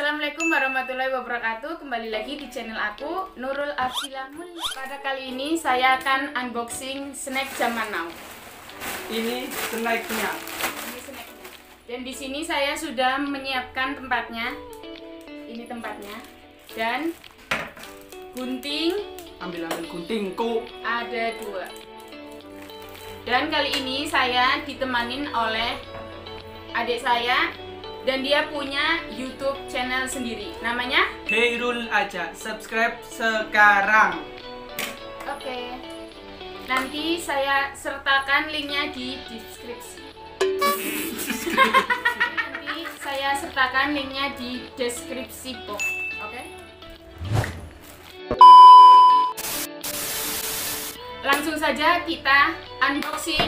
Assalamualaikum warahmatullahi wabarakatuh. Kembali lagi di channel aku, Nurul Afila Mulia. Pada kali ini saya akan unboxing snack zaman now. Ini snacknya. Dan di sini saya sudah menyiapkan tempatnya. Ini tempatnya. Dan gunting. Ambil guntingku. Ada 2. Dan kali ini saya ditemanin oleh adik saya. Dan dia punya YouTube channel sendiri. Namanya Khairul Aja. Subscribe sekarang. Oke. Nanti saya sertakan linknya di deskripsi. Nanti saya sertakan linknya di deskripsi box. Oke. Langsung saja kita unboxing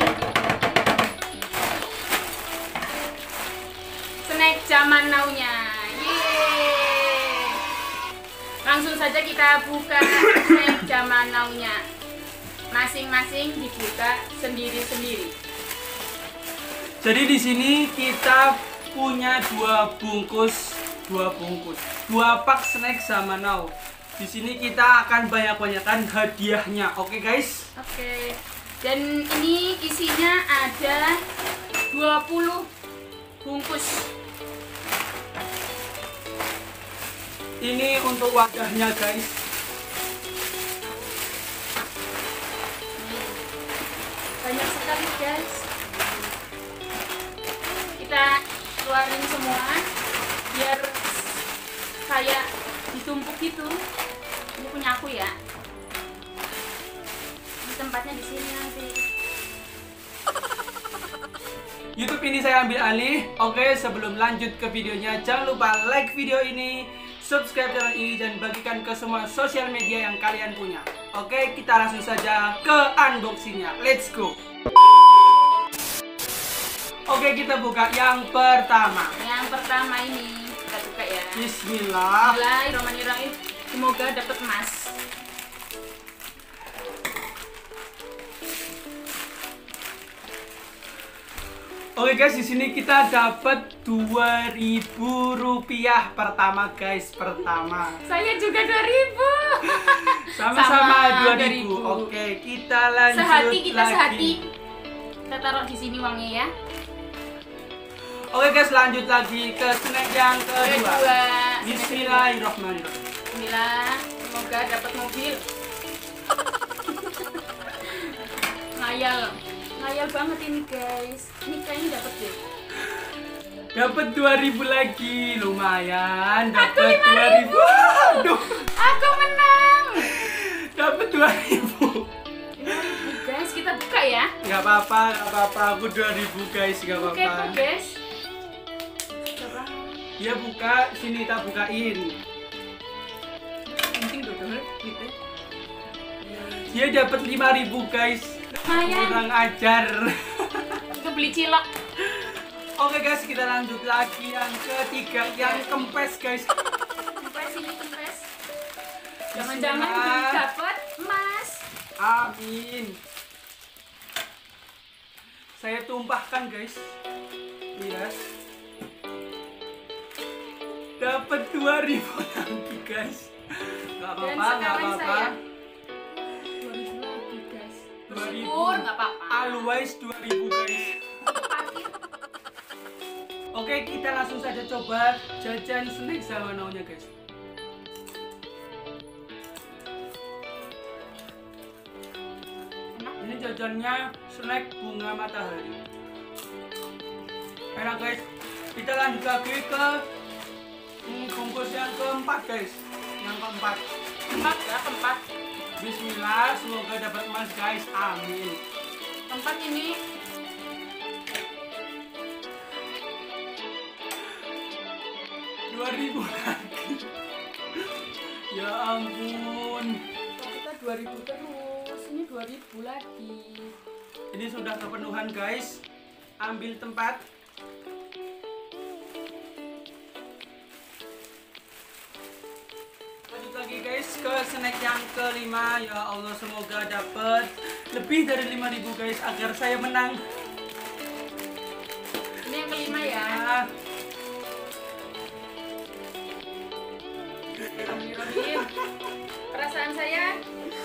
snack zaman now-nya. Yeay. Langsung saja kita buka snack zaman now-nya. Masing-masing dibuka sendiri-sendiri. Jadi di sini kita punya 2 pak snack zaman now. Di sini kita akan banyak-banyakan hadiahnya. Oke, guys? Oke. Dan ini isinya ada 20 bungkus. Ini untuk wadahnya, guys. Banyak sekali, guys. Kita keluarin semua biar kayak ditumpuk gitu. Ini punya aku ya. Ini tempatnya di sini nanti. YouTube ini saya ambil alih. Oke, sebelum lanjut ke videonya, jangan lupa like video ini, subscribe channel ini, dan bagikan ke semua sosial media yang kalian punya. Oke, kita langsung saja ke unboxingnya. Let's go. Oke, kita buka yang pertama. Yang pertama ini kita buka ya. Bismillah. Bismillahirrahmanirrahim. Semoga dapat emas. Oke guys, di sini kita dapat Rp2.000 pertama, guys, pertama. Saya juga 2000. Sama-sama 2000. 2000. Oke, kita lanjut Sehati, kita lagi. sehati. Kita taruh di sini uangnya ya. Oke guys, lanjut lagi ke snack yang kedua. Kedua. Bismillahirrahmanirrahim. Bismillah, semoga dapat mobil. Ngayal banget ini guys. Ini kayaknya dapat deh. Dapat 2000 lagi, lumayan. Aku Dapat 5.000. 2000. Aduh, Aku menang. dapat 2000. 5.000 guys, kita buka ya. Gak apa-apa. Aku 2000 guys, gak Oke apa-apa. guys. Dia buka, sini kita bukain. Penting dulu gitu. Dia dapat 5000 guys. Lumayan. Kurang ajar. Kita beli cilok. Oke guys, kita lanjut lagi yang ketiga, yang kempes guys. Kempes ini kempes. Jangan-jangan Bismillah. dapat emas. Amin. Saya tumpahkan guys. Lihat. Dapat 2000 lagi guys. Gak Dan apa-apa, gak sekarang apa-apa. saya 2000 lagi guys. 2000. Bersyukur nggak apa-apa. Always 2000 guys. Oke, kita langsung saja coba jajan snack zaman now-nya guys. Ini jajannya snack bunga matahari. Enak guys. Kita lanjut lagi ke bungkus yang keempat guys. Yang keempat. Tempat. Bismillah, semoga dapat emas guys. Amin. Tempat ini 2000 lagi. Ya ampun. kita 2000 terus. Ini 2000 lagi. Ini sudah kepenuhan guys. Ambil tempat. Lanjut lagi guys ke snack yang kelima. Ya Allah, semoga dapat lebih dari 5000 guys agar saya menang. Ini yang kelima ya. Bismillahirrahmanirrahim. Perasaan saya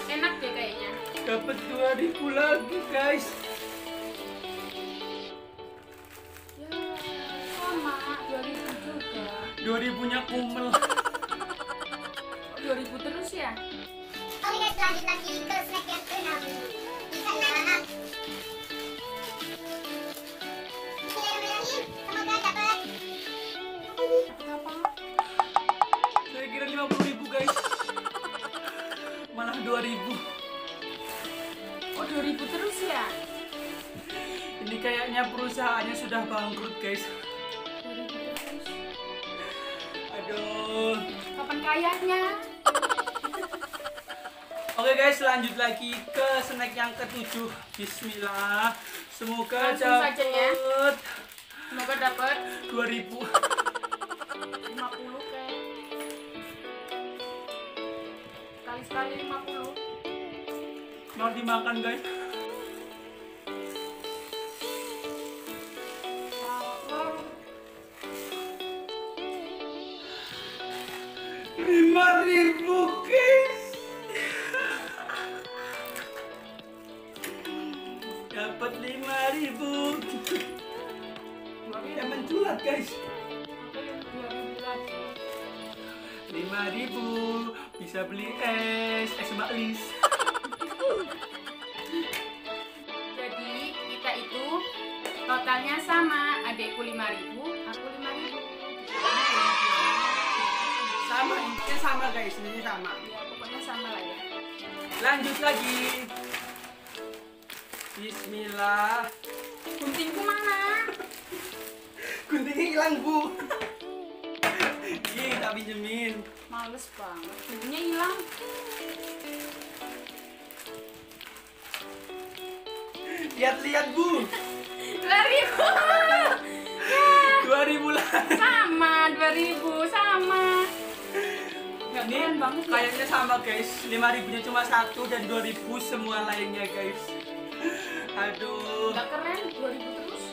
enak deh kayaknya. Dapat 2000 lagi guys. Ya, sama 2000 juga. 2000-nya kumel. 2000 terus ya? Oke guys, lanjut lagi ke snack yang ke-6. Bisa nah. Bismillahirrahmanirrahim. Semoga dapat. Apa? Saya kira 50.000 guys. Malah 2000. Oh 2000 terus ya? Ini kayaknya perusahaannya sudah bangkrut guys. 2000 terus. Aduh. Kapan kayanya? Oke guys, lanjut lagi ke snack yang ke-7. Bismillah. Semoga Langsung saja ya. dapat Semoga dapat 2000. 50 kayak. Sekali-sekali 50. Mau dimakan guys. Oh, 5.000 guys. Dapat 5.000. Yang menculat guys. apa yang 2000 lagi? 5.000 bisa beli es Mbak Lis. Jadi kita itu totalnya sama, adekku 5.000, aku 5.000. Sama, intinya sama guys, ini sama. Ya pokoknya sama lah ya. Lanjut lagi. Bismillah. Guntingku mana? Guntingnya hilang bu. Ih, tak pinjemin. Males banget, guntingnya hilang. Lihat-lihat bu. 2.000. 2.000 lah. Sama 2.000 sama. Gak Ini keren banget ya. kayaknya sama guys. 5.000-nya cuma 1 dan 2.000 semua lainnya guys. Aduh. Gak keren 2.000 terus.